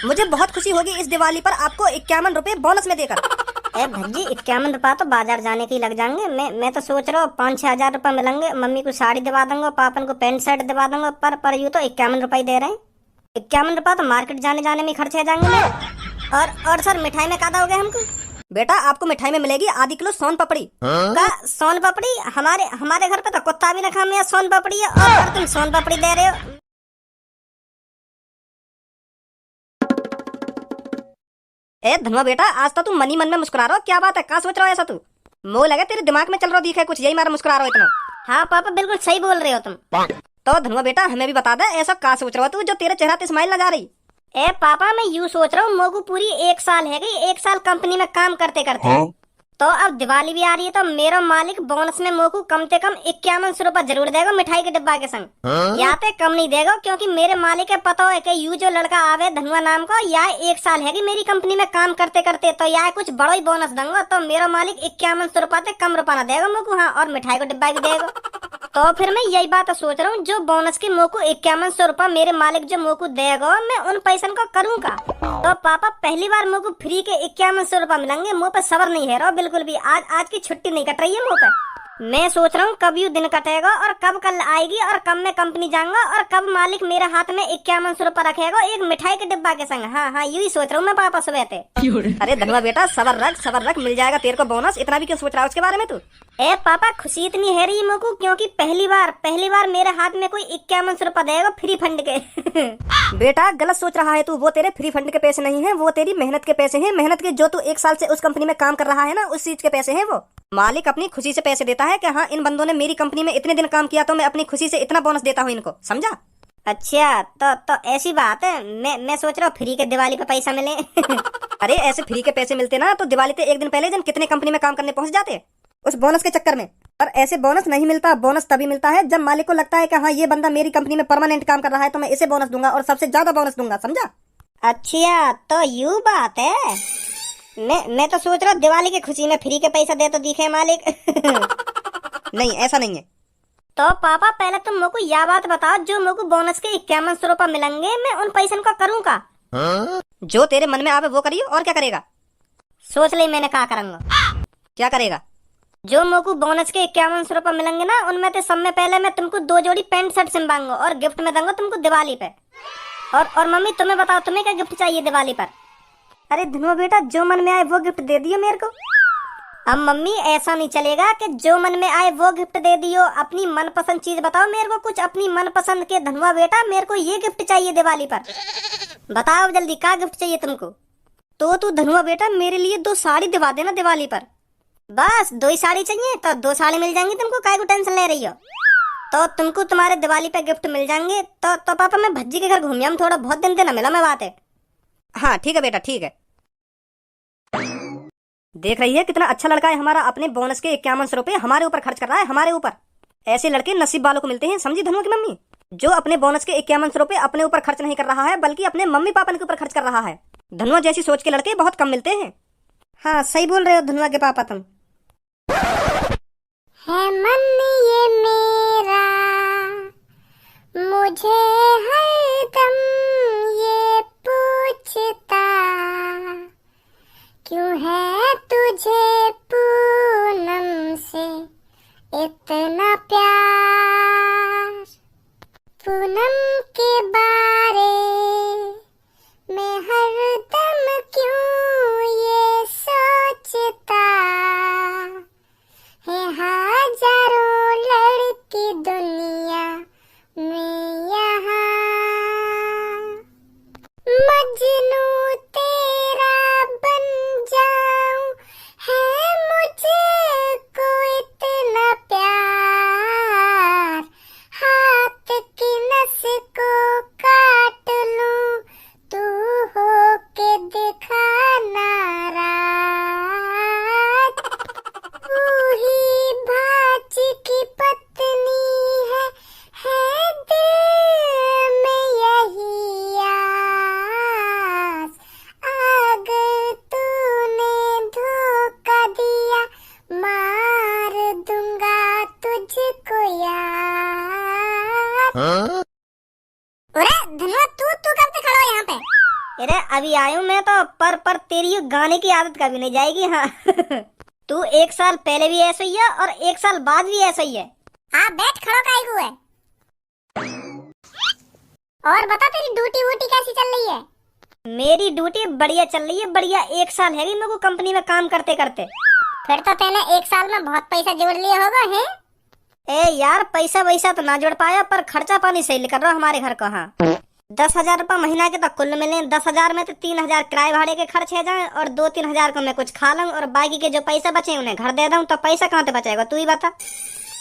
मुझे बहुत खुशी होगी इस दिवाली पर आपको 51 रुपए बोनस में देकर। ए भज्जी 51 रुपया तो बाजार जाने के ही लग जाएंगे। मैं तो सोच रहा हूँ 5-6 हजार रुपये मिलेंगे। मम्मी को साड़ी दिवा दूंगा, पापन को पैंट शर्ट दिवा दूंगा, पर यूँ तो 51 रुपये दे रहे हैं। 51 रुपया तो मार्केट जाने में खर्च हो जाएंगे मेरे। और सर मिठाई में क्या दोगे हमको? बेटा आपको मिठाई में मिलेगी आधी किलो सोन पपड़ी। का सोन पपड़ी? हमारे घर पे तो कुत्ता भी ना खा में सोन पपड़ी है, और तुम सोन पपड़ी दे रहे हो। ए धनुआ बेटा, आज तो तू मनी मन में मुस्कुरा रहा हो, क्या बात है? क्या सोच रहा हो ऐसा तू? मुंह लगे तेरे दिमाग में चल रहा दिखा कुछ, यही मारा मुस्कुरा रहा हो इतना। हाँ पापा बिल्कुल सही बोल रहे हो तुम। तो धनुआ बेटा हमें भी बता दे, ऐसा क्या सोच रहा हो तू जो तेरे चेहरा पे स्माइल ना जा रही? ए पापा मैं यूँ सोच रहा हूँ, मोगू पूरी 1 साल है गई, 1 साल कंपनी में काम करते करते। तो अब दिवाली भी आ रही है, तो मेरा मालिक बोनस में मोगू कम से कम 51 रुपया जरूर देगा मिठाई के डिब्बा के संग। या तो कम नहीं देगा, क्योंकि मेरे मालिक के पता है कि यू जो लड़का आवे धनुआ नाम का, या 1 साल है मेरी कंपनी में काम करते करते, तो या कुछ बड़ा ही बोनस दूंगा। तो मेरा मालिक 51 रुपया से कम रुपया ना देगा मोगू। हाँ, और मिठाई का डिब्बा भी देगा। तो फिर मैं यही बात सोच रहा हूँ, जो बोनस की मोको 51 रुपया मेरे मालिक जो मोको देगा, मैं उन पैसन को करूँगा। तो पापा पहली बार मोको फ्री के 51 रुपया मिलेंगे। मुँह पे सबर नहीं है रहा बिल्कुल भी। आज की छुट्टी नहीं कट रही है मुँह पे। मैं सोच रहा हूँ कब यू दिन कटेगा, और कब कल आएगी, और कब मैं कंपनी जाऊंगा, और कब मालिक मेरे हाथ में 51 रुपया रखेगा एक मिठाई के डिब्बा के संग। हाँ यही सोच रहा हूँ मैं पापा सुबह थे। अरे धनुआ बेटा सबर रख, मिल जाएगा तेरे को बोनस। इतना भी क्यों सोच रहा है उसके बारे में तू? ए पापा खुशी इतनी है रही मोको, क्योंकि पहली बार मेरे हाथ में कोई 51 रुपया देगा फ्री फंड के। बेटा गलत सोच रहा है तू, वो तेरे फ्री फंड के पैसे नहीं है, वो तेरी मेहनत के पैसे हैं। मेहनत के, जो तू 1 साल से उस कंपनी में काम कर रहा है ना, उस चीज के पैसे हैं वो। मालिक अपनी खुशी से पैसे देता है कि हाँ इन बंदों ने मेरी कंपनी में इतने दिन काम किया, तो मैं अपनी खुशी से इतना बोनस देता हूँ इनको, समझा? अच्छा तो ऐसी बात है। मैं सोच रहा हूँ फ्री के दिवाली पे पैसा मिले। अरे ऐसे फ्री के पैसे मिलते ना तो दिवाली से 1 दिन पहले जन कितने कंपनी में काम करने पहुंच जाते उस बोनस के चक्कर में। पर ऐसे बोनस नहीं मिलता। बोनस तभी मिलता है जब मालिक को लगता है कि हाँ ये बंदा मेरी कंपनी में परमानेंट काम कर रहा है, तो मैं इसे बोनस दूंगा और सबसे ज्यादा बोनस दूंगा, समझा? अच्छा तो यू बात है। मैं तो सोच रहा हूँ दिवाली की खुशी में फ्री के पैसा दे तो दिखे मालिक। नहीं ऐसा नहीं है। तो पापा पहले तुम मेरे को यह बात बताओ, जो मेरे को बोनस के 51 रुपया मिलेंगे, मैं उन पैसों का करूँगा? जो तेरे मन में आवे वो करियो, और क्या करेगा? सोच ले मैंने क्या करूँगा। क्या करेगा? जो मेरे को बोनस के 51 रुपया मिलेंगे ना, उनमें से सब में पहले मैं तुमको 2 जोड़ी पैंट शर्ट सिलवाऊंगा, और गिफ्ट में दूंगा तुमको दिवाली पे। और मम्मी तुम्हें बताओ तुम्हें क्या गिफ्ट चाहिए दिवाली पर? अरे धनुआ बेटा जो मन में आए वो गिफ्ट दे दियो मेरे को। अब मम्मी ऐसा नहीं चलेगा कि जो मन में आए वो गिफ्ट दे दियो। अपनी मनपसंद चीज बताओ मेरे को, कुछ अपनी मनपसंद के। धनुआ बेटा मेरे को ये गिफ्ट चाहिए दिवाली पर, बताओ जल्दी क्या गिफ्ट चाहिए तुमको? तो तू धनुआ बेटा मेरे लिए 2 साड़ी दिवा देना दिवाली पर। बस 2 ही साड़ी चाहिए? तो 2 साड़ी मिल जाएंगी तुमको, काय को टेंशन ले रही हो? तो तुमको तुम्हारे दिवाली पे गिफ्ट मिल जाएंगे। तो पापा मैं भज्जी के घर घूम आऊं, थोड़ा बहुत दिन ना मिला मैं बात है। हाँ ठीक है बेटा ठीक है। देख रही है कितना अच्छा लड़का है हमारा, अपने बोनस के 51 रुपए हमारे ऊपर खर्च कर रहा है, हमारे ऊपर। ऐसे लड़के नसीब वालों को मिलते हैं, समझी धनुआ की मम्मी? जो अपने बोनस के 51 रुपए अपने ऊपर खर्च नहीं कर रहा है, बल्कि अपने मम्मी पापा के ऊपर खर्च कर रहा है। धनुआ जैसी सोच के लड़के बहुत कम मिलते हैं। हाँ सही बोल रहे हो धनुआ के पापा तुम। है मन ये मेरा, मुझे हरदम ये पूछता, क्यों है तुझे पूनम से इतना प्यार? पूनम के बारे में हरदम क्यों ये सोचता है? हजारों लड़की दुनिया में यहाँ, मजनू तेरा बन जाऊं, है मुझे को इतना प्यार। हाथ की नस को काट लूं, तू हो के दिखा नाराज। वही भाच की पत्नी है दिल में यही आस। अगर तूने धोखा दिया, मार दूंगा तुझको यार। अरे धनुआ तू कब से खड़ा हो यहाँ पे? अरे अभी आयु मैं तो पर तेरी ये गाने की आदत कभी नहीं जाएगी। हाँ तू 1 साल पहले भी ऐसा ही है और 1 साल बाद भी ऐसा ही है। हाँ बैठ खड़ो काहे को है। और बता तेरी ड्यूटी वूटी कैसी चल रही है? मेरी ड्यूटी बढ़िया चल रही है, बढ़िया। 1 साल है मेरे को कंपनी में काम करते करते। फिर तो तैने 1 साल में बहुत पैसा जोड़ लिया होगा है? ए यार पैसा वैसा तो ना जोड़ पाया, पर खर्चा पानी सही कर रहा हमारे घर का। हाँ 10,000 रुपया महीना के तो कुल मिले। 10,000 में तो 3,000 किराए भाड़े के खर्च है जाए और 2-3 हजार को मैं कुछ खा लूं और बाकी के जो पैसा बचे उन्हें घर दे दूं। तो पैसा कहाँ से बचेगा तू ही बता।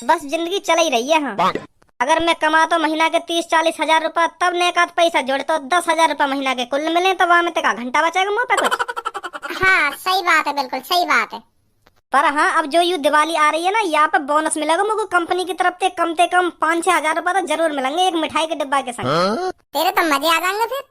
बस जिंदगी चल ही रही है। हाँ अगर मैं कमाता महीना के 30-40 हजार रुपया तब ने एक पैसा जोड़ता 10,000 रुपया महीना के कुल मिले, तो वहां में तेरा घंटा बचेगा मुँह पे कुछ। हाँ सही बात है, बिल्कुल सही बात है। पर हाँ अब जो यू दिवाली आ रही है ना, यहाँ पे बोनस मिलेगा मुझको कंपनी की तरफ से। कम 5-6 हजार रुपया तो जरूर मिलेंगे एक मिठाई के डिब्बा के संग। तेरे तो मजे आ जाएंगे फिर।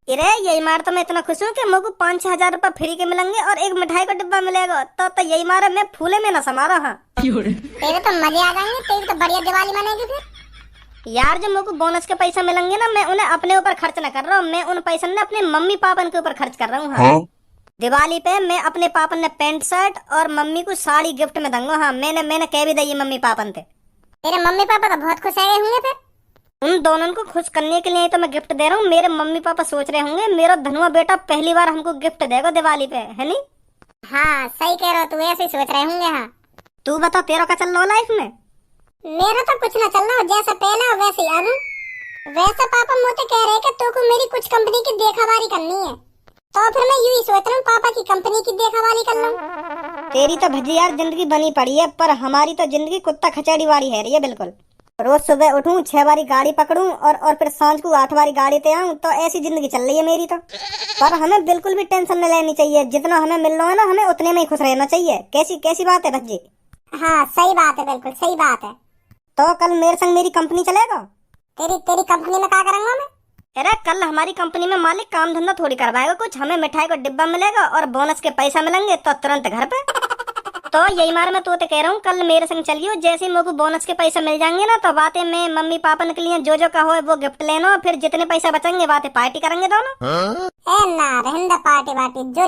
अरे यही मार तो मैं इतना खुश हूँ कि मुझको 5-6 हजार रुपया फ्री के मिलेंगे और एक मिठाई का डिब्बा मिलेगा। तो यही मारे मैं फूले में न समारा। हाँ तेरे तो मजे आ जाएंगे, तेरी तो बढ़िया दिवाली मनेगी फिर। यार जो मुझको बोनस के पैसा मिलेंगे ना, मैं उन्हें अपने ऊपर खर्च न कर रहा हूँ, मैं उन पैसे ने अपने मम्मी पापा के ऊपर खर्च कर रहा हूँ। हाँ दिवाली पे मैं अपने पापा ने पैंट शर्ट और मम्मी को साड़ी गिफ्ट में दूंगा। हाँ मैंने कह भी दी मम्मी पापा थे। तेरे मम्मी पापा तो बहुत खुश है होंगे फिर। उन दोनों को खुश करने के लिए तो मैं गिफ्ट दे रहा हूँ। मेरे मम्मी पापा सोच रहे होंगे मेरा धनुआ बेटा पहली बार हमको गिफ्ट देगा दिवाली पे, है नी? हाँ सही कह रहा हो, तू ऐसे सोच रहे होंगे। हाँ तू बता तेरा क्या चल रहा लाइफ में? मेरा तो कुछ ना चल रहा, जैसा पहला वैसे ही आलू। वैसे पापा मुझे कह रहे कि तू को मेरी कुछ कंपनी की देखावारी करनी है, तो फिर मैं यूं ही सोच रहा हूँ पापा की कंपनी की देखावारी कर लूं। तेरी तो भजी यार जिंदगी बनी पड़ी है, पर हमारी तो जिंदगी कुत्ता खचड़ी वाली है रही है बिल्कुल। रोज सुबह उठूं 6 बारी गाड़ी पकड़ूं और फिर सांझ को 8 बारी गाड़ी पे आऊं, तो ऐसी जिंदगी चल रही है मेरी तो। पर हमें बिल्कुल भी टेंशन नहीं लेनी चाहिए, जितना हमें मिल रहा है ना हमें उतने में ही खुश रहना चाहिए। कैसी कैसी बात है भज्जी? हाँ सही बात है, बिल्कुल सही बात है। तो कल मेरे संग मेरी कंपनी चलेगा? तेरी कंपनी में क्या करूंगा मैं? अरे कल हमारी कंपनी में मालिक काम धंधा थोड़ी करवाएगा कुछ, हमें मिठाई का डिब्बा मिलेगा और बोनस के पैसा मिलेंगे तो तुरंत घर पे। तो यही मार मैं तो कह रहा हूँ कल मेरे संग चलियो। जैसे मुझको बोनस के पैसा मिल जाएंगे ना, तो बातें में मम्मी पापा के लिए जो का हो वो गिफ्ट लेना, फिर जितने पैसा बचेंगे बातें पार्टी करेंगे दोनों। ना रहने पार्टी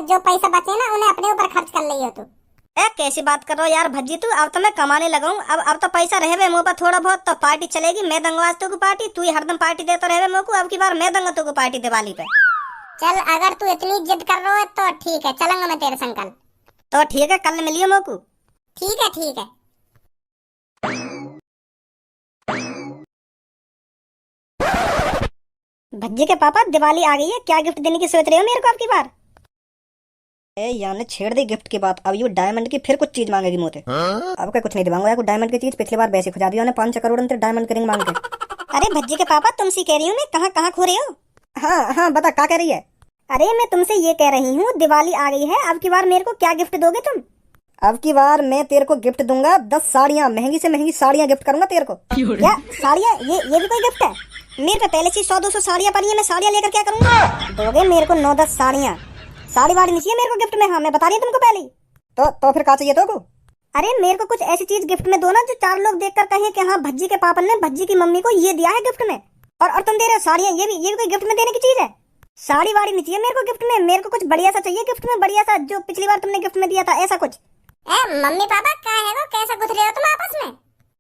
जो पैसा बचे ना उन्हें अपने ऊपर खर्च कर लियो तू। कैसी बात कर रहा हो यार भज्जी तू? अब तो मैं कमाने लगा हूँ, अब तो पैसा रहे मुँह पर थोड़ा बहुत, तो पार्टी चलेगी। मैं दूंगा आज को पार्टी, तू ही हरदम पार्टी देता रहे मुझको। अब की बार मैं दूंगा तुमको पार्टी दिवाली पे। चल अगर तू इतनी जिद कर रहा है तो ठीक है, चलूंगा मैं तेरे संग कल। तो ठीक है कल मिलियो मुझको। ठीक है ठीक है। भज्जी के पापा दिवाली आ गई है, क्या गिफ्ट देने की सोच रहे हो मेरे को अब की बार? यार ने छेड़ दी गिफ्ट की बात, अब ये डायमंड की फिर कुछ चीज मांगेगी मुझे। अब क्या कुछ नहीं दिलाऊंगा यार, डायमंड की चीज पिछली बार वैसे खुजा दिया 5 करोड़ डायमंड करेंगे मांग के। अरे भज्जी के पापा तुमसे कह रही हूँ मैं, कहाँ खो रही हो? हाँ बता क्या कह रही है? अरे मैं तुमसे ये कह रही हूँ दिवाली आ गई है, अब की बार मेरे को क्या गिफ्ट दोगे तुम? अब की बार मैं तेरे को गिफ्ट दूंगा 10 साड़ियाँ, महंगी से महंगी साड़ियाँ गिफ्ट करूंगा तेरे को। क्या साड़ियाँ? ये भी कोई गिफ्ट है? मेरे पे पहले से 100-200 साड़ियाँ पड़ी है, मैं साड़ियाँ लेकर क्या करूंगा? दोगे मेरे को 9-10 साड़ियाँ? साड़ी वाड़ी नहीं चाहिए मेरे को गिफ्ट में। हाँ मैं बता रही हूँ तुमको पहले ही। तो फिर क्या चाहिए तो को? अरे मेरे को कुछ ऐसी चीज गिफ्ट में दो ना जो 4 लोग देखकर कहें कि हाँ भज्जी के पापा ने भज्जी की मम्मी को ये दिया है गिफ्ट में। और तुम दे रहे हो साड़ियाँ, ये भी कोई गिफ्ट में देने की चीज है? साड़ी वाड़ी नहीं चाहिए मेरे को गिफ्ट में, मेरे को कुछ बढ़िया सा चाहिए गिफ्ट में, बढ़िया सा जो पिछली बार तुमने गिफ्ट में दिया था ऐसा कुछ। मम्मी पापा क्या है वो, कैसा गुथ रहे हो तुम आपस में?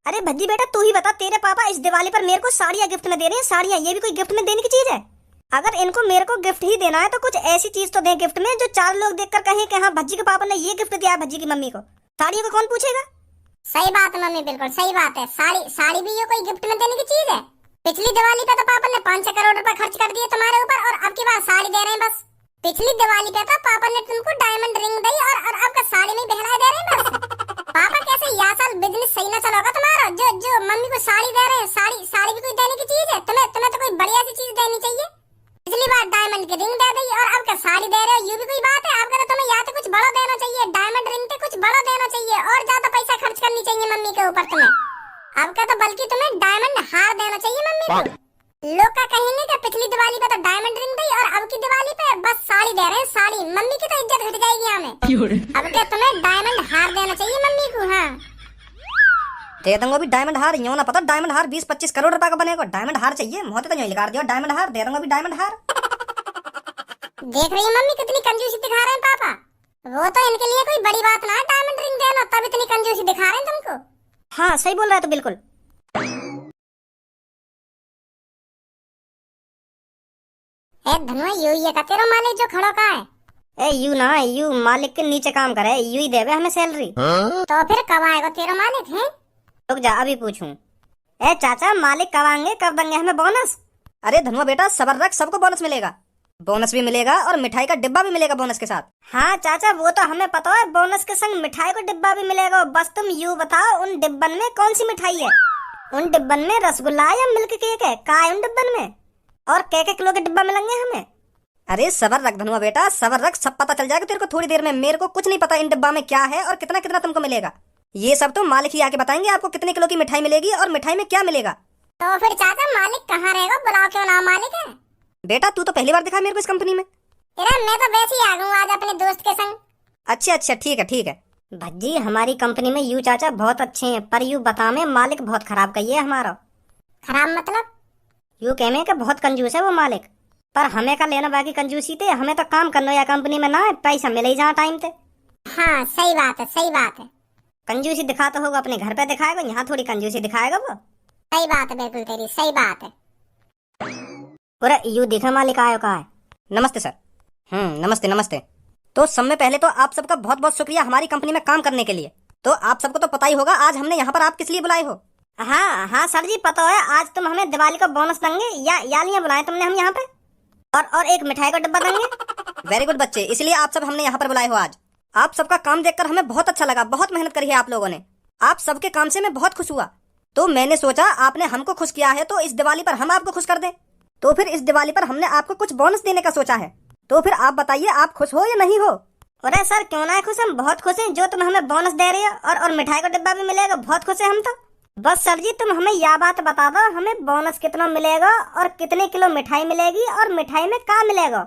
अरे भज्जी बेटा तू ही बता, तेरे पापा इस दिवाली पर मेरे को साड़ियाँ गिफ्ट में दे रहे हैं। साड़ियाँ ये भी कोई गिफ्ट में देने की चीज है? अगर इनको मेरे को गिफ्ट ही देना है तो कुछ ऐसी चीज तो दे गिफ्ट में जो 4 लोग देखकर कहें कि हाँ भज्जी के पापा ने ये गिफ्ट दिया है भज्जी की मम्मी को। साड़ी को कौन पूछेगा? सही बात है मम्मी, बिल्कुल सही बात है। साड़ी भी ये कोई गिफ्ट में देने की चीज है? पिछली दिवाली पे तो पापा ने 5-6 करोड़ रुपए खर्च कर दिए तुम्हारे ऊपर और अब की बार साड़ी दे रहे हैं बस। पिछली दिवाली पे तो पापा ने तुमको डायमंड रिंग दी और अब का साड़ी में बहला दे रहे हैं बस। पापा कैसे यह साल बिजनेस सही ना चला होगा तुम्हारा, जो मम्मी को साड़ी दे रहे हैं। साड़ी भी कोई देने की चीज है? तुम्हें तो कोई बढ़िया सी चीज देनी चाहिए। पिछली बार डायमंड की रिंग दे दी और अब का साड़ी दे रहे हो, ये भी कोई बात है? आपका तो तुम्हें या तो कुछ बड़ा देना चाहिए, डायमंड रिंग पे कुछ बड़ा देना चाहिए और ज्यादा पैसा खर्च करनी चाहिए मम्मी के ऊपर तुम्हें। अब का तो बल्कि तुम्हें डायमंड हार देना चाहिए मम्मी को। लोग क्या कहेंगे कि पिछली दिवाली पे तो डायमंड रिंग दी और अब की दिवाली पे बस साड़ी दे रहे हैं। साड़ी मम्मी की तो इज्जत घट जाएगी हमें। अब क्या तुम्हें डायमंड हार देना चाहिए मम्मी को। हाँ दे दूंगा भी डायमंड हार, यूं ना पता डायमंड हार 20-25 करोड़ रुपए का बनेगा। डायमंड हार चाहिए मोहते तो यूं लिखा दिया डायमंड हार, दे दूंगा भी डायमंड हार। देख रही है मम्मी कितनी कंजूसी दिखा रहे हैं पापा। वो तो इनके लिए कोई बड़ी बात ना है डायमंड रिंग देना, तब इतनी कंजूसी दिखा रहे हैं तुमको। हाँ सही बोल रहा है तो बिल्कुल। ए धनुआ यू ये का तेरा मालिक जो खड़ो का है? ए यू ना, यू मालिक के नीचे काम करे, यू ही देवे हमें सैलरी। तो फिर कब आएगा तेरा मालिक है? रुक जा अभी पूछूं। ए चाचा मालिक कब आएंगे, कब देंगे हमें बोनस? अरे धनुआ बेटा सबर रख, सबको बोनस मिलेगा। बोनस भी मिलेगा और मिठाई का डिब्बा भी मिलेगा बोनस के साथ। हाँ चाचा वो तो हमें पता है, बोनस के संग मिठाई का डिब्बा भी मिलेगा। बस तुम यू बताओ उन डिब्बन में कौन सी मिठाई है? उन डिब्बन में रसगुल्ला या मिल्क केक है? का है उन डिब्बन में? और के किलो के डिब्बा मिलेंगे हमें? अरे सबर रख धनुआ बेटा, सबर रख, सब पता चल जाएगा तेरे को थोड़ी देर में। मेरे को कुछ नहीं पता इन डिब्बा में क्या है और कितना कितना तुमको मिलेगा। ये सब तो मालिक ही आके बताएंगे आपको कितने किलो की मिठाई मिलेगी और मिठाई में क्या मिलेगा। तो फिर चाचा मालिक कहाँ रहेगा, बुलाओ क्यों ना मालिक है? बेटा तू तो पहली बार दिखा मेरे को इस कंपनी में। मैं तो वैसे ही आ गया आज अपने दोस्त के संग। अच्छा ठीक है ठीक है। भज्जी हमारी कंपनी में यू चाचा बहुत अच्छे हैं, पर यू बता में मालिक बहुत खराब कहिए हमारा। खराब मतलब? यू कहने का बहुत कंजूस है वो मालिक, पर हमें का लेना बाकी कंजूसी थे। हमें तो काम करना या कंपनी में ना है, पैसा मिले ही जहाँ टाइम थे। हाँ सही बात है, सही बात है। कंजूसी दिखाता होगा अपने घर पे दिखाएगा, यहाँ थोड़ी कंजूसी दिखाएगा वो। सही बात है बिल्कुल तेरी, सही बात है। अरे यू देखा मालिक आयो का है। नमस्ते सर। नमस्ते नमस्ते। तो सब में पहले तो आप सबका बहुत बहुत शुक्रिया हमारी कंपनी में काम करने के लिए। तो आप सबको तो पता ही होगा आज हमने यहाँ पर आप किस लिए बुलाए हो। हाँ सर जी पता है, आज तुम हमें दिवाली का बोनस देंगे या लिए बुलाए तुमने हम यहाँ पे, और एक मिठाई का डिब्बा देंगे। वेरी गुड बच्चे, इसलिए आप सब हमने यहाँ पर बुलाए हो आज। आप सबका काम देखकर हमें बहुत अच्छा लगा, बहुत मेहनत करी है आप लोगों ने। आप सबके काम से मैं बहुत खुश हुआ, तो मैंने सोचा आपने हमको खुश किया है तो इस दिवाली पर हम आपको खुश कर दें। तो फिर इस दिवाली पर हमने आपको कुछ बोनस देने का सोचा है। तो फिर आप बताइए आप खुश हो या नहीं हो? अरे सर क्यों ना खुश, हम बहुत खुश हैं जो तुम हमें बोनस दे रहे हो, और मिठाई का डिब्बा भी मिलेगा, बहुत खुश है हम तो। बस सर जी तुम हमें यह बात बता दो हमें बोनस कितना मिलेगा और कितने किलो मिठाई मिलेगी और मिठाई में क्या मिलेगा।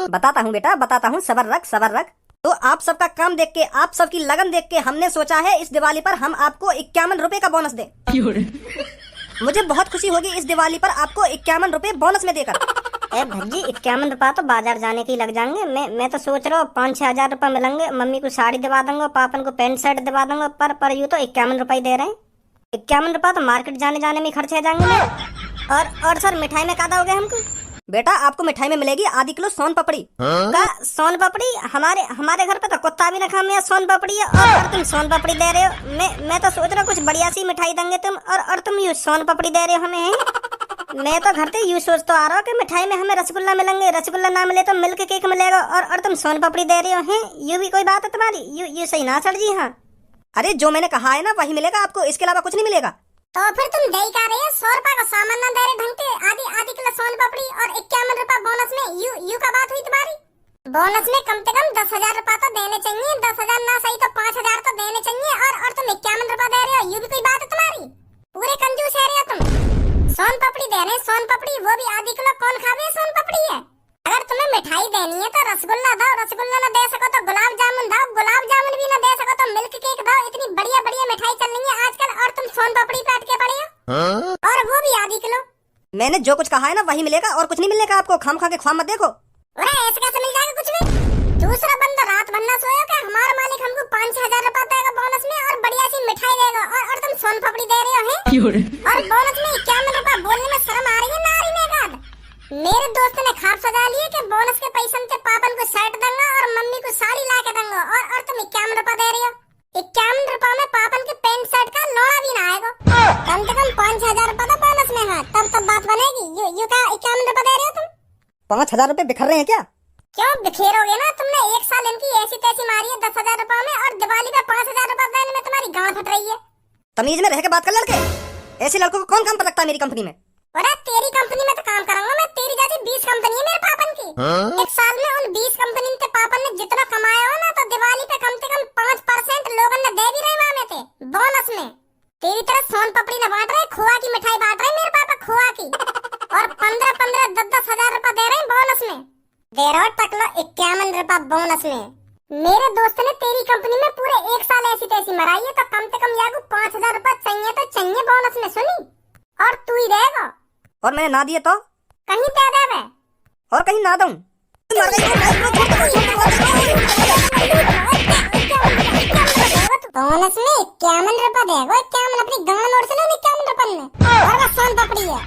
बताता हूँ बेटा बताता हूँ, सबर रख सबर रख। तो आप सबका काम देख के, आप सबकी लगन देख के हमने सोचा है इस दिवाली पर हम आपको 51 रुपए का बोनस दे। मुझे बहुत खुशी होगी इस दिवाली पर आपको 51 रुपए बोनस में देकर। ए भज्जी 51 रुपया तो बाजार जाने के ही लग जाएंगे। मैं तो सोच रहा हूँ 5-6 हजार रुपए मिलेंगे, मम्मी को साड़ी दिवा दूंगा, पापन को पैंट शर्ट दिवा दूंगा, पर यूँ तो 51 रुपए दे रहे हैं। 51 रुपया तो मार्केट जाने में खर्च हो जाएंगे मेरे। और सर मिठाई में क्या दोगे हमको? बेटा आपको मिठाई में मिलेगी आधी किलो सोन पापड़ी। का सोन पापड़ी? हमारे घर पे तो कुत्ता भी ना खा में सोन पापड़ी है, और तुम सोन पापड़ी दे रहे हो। मैं तो सोच रहा कुछ बढ़िया सी मिठाई देंगे तुम, और तुम यू सोन पापड़ी दे रहे हो हमें। मैं तो घर से यू सोच तो आ रहा हूँ कि मिठाई में हमें रसगुल्ला मिलेंगे, रसगुल्ला ना मिले तो मिल्क केक मिलेगा, और तुम सोन पापड़ी दे रहे हो। हैं यू भी कोई बात है तुम्हारी? यू सही ना सर जी? हाँ अरे जो मैंने कहा है ना वही मिलेगा आपको, इसके अलावा कुछ नहीं मिलेगा। तो फिर तुम दे ही क्या रहे हो? 100 रुपए का सामान ना दे रहे ढंग के, आधी किलो सोन पापड़ी और 51 रुपया बोनस में। यू का बात हुई तुम्हारी? बोनस में कम से कम 10,000 रुपया तो देने चाहिए, 10,000 ना सही तो 5,000 तो देने चाहिए, और तुम 51 रुपया दे रहे हो। यू भी कोई बात है तुम्हारी? पूरे कंजूस है रहे हो तुम। सोन पापड़ी दे रहे, सोन पापड़ी वो भी आधी किलो, कौन खावे सोन पापड़ी है? अगर तुम्हें मिठाई देनी है तो रसगुल्ला दो, रसगुल्ला ना दे सको तो गुलाब जामुन दो, गुलाब जामुन भी ना दे सको तो मिल्क केक दो। इतनी बढ़िया बढ़िया मिठाई चल रही है आजकल, और तुम सोन पापड़ी पे अटके पड़े हो। और वो भी आधी किलो। मैंने जो कुछ कहा है ना वही मिलेगा और कुछ नहीं मिलेगा आपको। खाम खा के ख्वाब मत देखो। अरे ऐसे कैसे मिल जाएगा कुछ भी? दूसरा बंदा रात भर ना सोया क्या? हमारा मालिक हमको 5-6 हजार रुपया देगा बोनस में, और बढ़िया सी मिठाई देगा, और तुम सोन पापड़ी दे रहे हो। और बोनस में 51 रुपया बोलने में शर्म आ रही है ना? आ रही है? मेरे दोस्त ने खाब सजा लिए कि बोनस के पैसे से पापन को शर्ट दूंगा और मम्मी को साड़ी ला के दूंगा, और तुम 51 रुपया दे रही हो। 51 रुपया में पापन के पैंट शर्ट का लोड़ा भी ना आएगा। कम से कम 5-6 हजार रुपया तो बोनस में है, तब बात बनेगी। यू का 51 रुपया दे रहे हो तुम? 5,000 रुपए बिखर रहे हैं क्या? क्यों बिखेरोगे ना? तुमने एक साल इनकी ऐसी तैसी मारी है 10,000 रुपया में, और दिवाली पे 5,000 रुपया देने में तुम्हारी गांड फट रही है। तमीज में रह के बात कर लड़के। ऐसे लड़कों को कौन काम पर रखता है मेरी कंपनी में? अरे तेरी कंपनी में तो काम करूंगा मैं, तेरी जैसी 20 कंपनी है मेरे पापन की। एक साल में उन 20 कंपनी के पापन ने जितना कमाया हो ना, तो दिवाली पे कम से कम 5% लोगों ने दे भी रहे वहाँ में थे बोनस में। तेरी तरह सोन पापड़ी न बांट रहे, खोआ की मिठाई बांट रहे मेरे पापा, खोआ की, और 15-15, 10-10 हजार रुपया दे रहे बोनस में। दे रहे हो टकलो 51 रुपया बोनस में। मेरे दोस्त ने तेरी कंपनी में पूरे एक साल ऐसी तैसी मराई है, तो कम से कम यागू 5,000 रुपया चाहिए तो चाहिए बोनस में। सुनी? और तू ही देगा। और मैंने ना दिए तो कहीं दे देवे और कहीं ना दूं। बोनस में 51 रुपए देगा। 51 अपनी गांड मोड़ से लो 51 रुपए में। और बस शान पकड़ी है।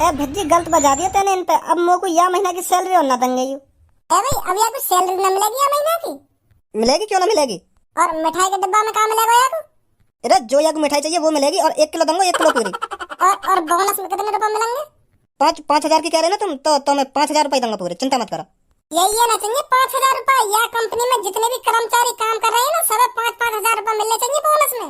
ए भज्जी गलत बजा दिया तेने इन पे। अब मोको या महीना की सैलरी और ना देंगे यू। ए भाई अब यार कुछ सैलरी ना मिलेगी या महीना की? मिलेगी क्यों ना मिलेगी। और मिठाई के डिब्बा में कहाँ मिलेगा यार? अरे जो या को मिठाई चाहिए वो मिलेगी और 1 किलो दूंगा 1 किलो पूरी। और बोनस में कितने रुपए मिलेंगे? 5,000 की कह रहे ना तुम तो मैं 5,000 रुपए दूंगा पूरे, चिंता मत करो। यही है ना चाहिए 5,000 रुपए। या कंपनी में जितने भी कर्मचारी काम कर रहे हैं ना सब 5-5 हजार रुपए मिलने चाहिए बोनस में।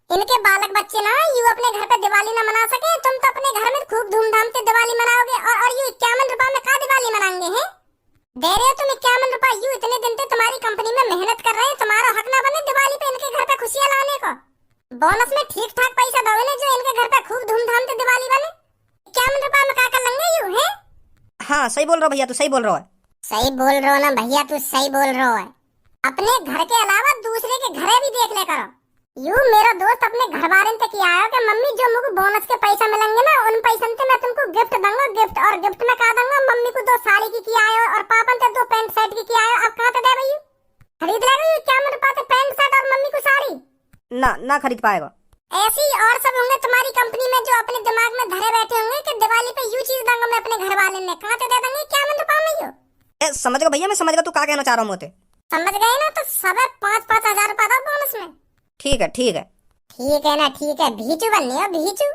इनके बालक बच्चे ना यू अपने घर पे दिवाली ना मना सके, तुम तो अपने घर में खूब धूमधाम से दिवाली मनाओगे और यू 51 रुपए में का दिवाली मनाएंगे हैं? दे रहे हो तुम 51 रुपए। यू इतने दिन से तुम्हारी कंपनी में मेहनत कर रहे हैं, तुम्हारा हक ना बने दिवाली पे इनके घर पे खुशियां लाने को। बोनस में ठीक ठाक पैसा दो इन्हें जो इनके घर पे खूब धूमधाम से दिवाली बने। 51 रुपए में का कर लेंगे यू है? हाँ सही बोल रहा भैया, तू सही बोल रहा है। सही बोल रहा हो ना भैया, तू सही बोल रहा है। अपने घर के अलावा दूसरे के घरे भी देख ले करो। यू मेरा दोस्त अपने घर वाले से किया है कि मम्मी जो मुझे बोनस के पैसा मिलेंगे ना उन पैसों से मैं तुमको गिफ्ट दूंगा। गिफ्ट और गिफ्ट में कहा दूंगा मम्मी को 2 साड़ी की किया है और पापा से 2 पैंट शर्ट की किया है। अब कहाँ से दे भाई? खरीद लेगा यू 51 रुपए से पैंट शर्ट और मम्मी को साड़ी? ना खरीद पाएगा। ऐसी और सब होंगे तुम्हारी कंपनी में जो अपने दिमाग में धरे बैठे होंगे कि दिवाली पे यू चीज दूंगा मैं अपने घर वाले ने। कहाँ से दे देंगे 51 रुपए में यू? समझ गया भैया, मैं समझ गया तू क्या कहना चाह रहा हूँ मुझे। समझ गए ना? तो सब 5-5 हजार रुपए दो बोनस में। ठीक है ठीक है ना? ठीक है भीचू बननी हो भीचू।